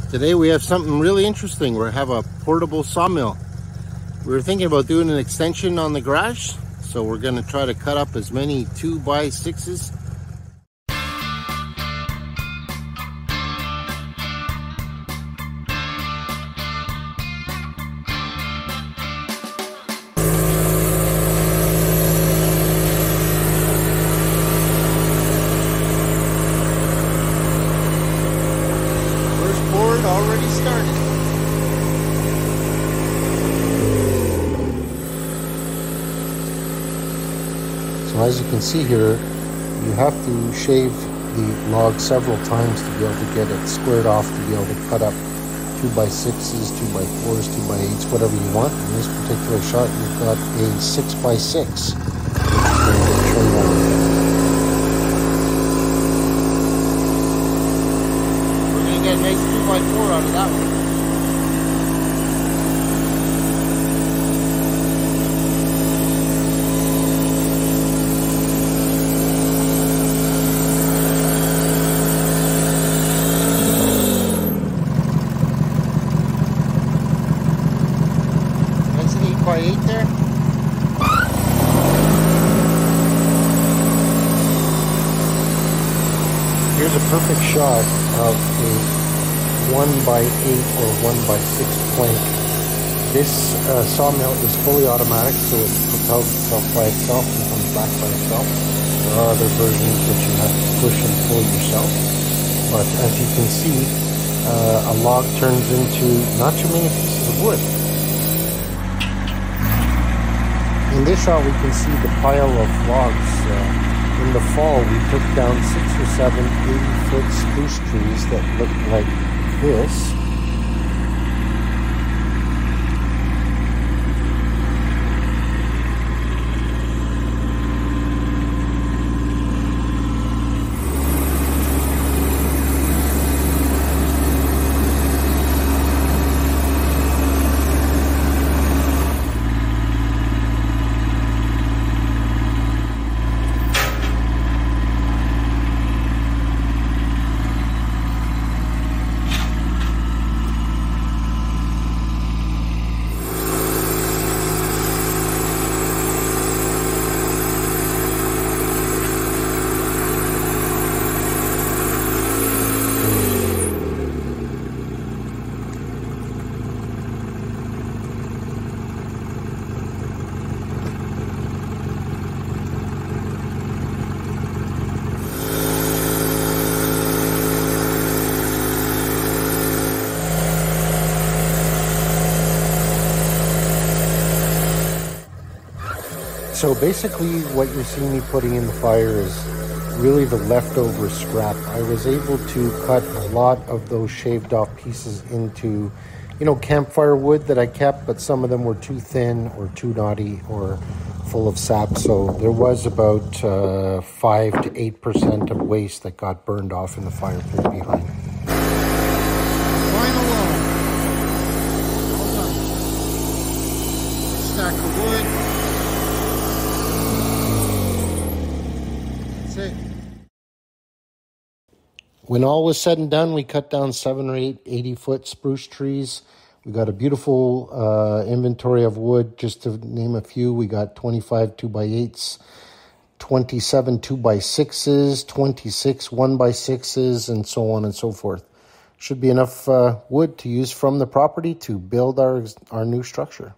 Today we have something really interesting. We have a portable sawmill. We were thinking about doing an extension on the garage, so we're going to try to cut up as many 2x6s. Already started. So as you can see here, you have to shave the log several times to be able to get it squared off, to be able to cut up 2x6s, 2x4s, 2x8s, whatever you want. In this particular shot, you've got a 6x6. We're going to get a nice 2x4 out of that one. That's an 8x8 there. Here's a perfect shot of a 1x8 or 1x6 plank. This sawmill is fully automatic, so it propels itself by itself and comes back by itself. There are other versions that you have to push and pull yourself. But as you can see, a log turns into not too many pieces of wood. In this shot, we can see the pile of logs. In the fall, we took down 6 or 7 80-foot spruce trees that looked like this. So basically what you're seeing me putting in the fire is really the leftover scrap. I was able to cut a lot of those shaved off pieces into, campfire wood that I kept, but some of them were too thin or too knotty or full of sap. So there was about 5 to 8% of waste that got burned off in the fire pit behind. Final one. Well done. Stack of wood. When all was said and done, we cut down 7 or 8 80-foot spruce trees. We got a beautiful inventory of wood, just to name a few. We got 25 2x8s, 27 2x6s, 26 1x6s, and so on and so forth. Should be enough wood to use from the property to build our new structure.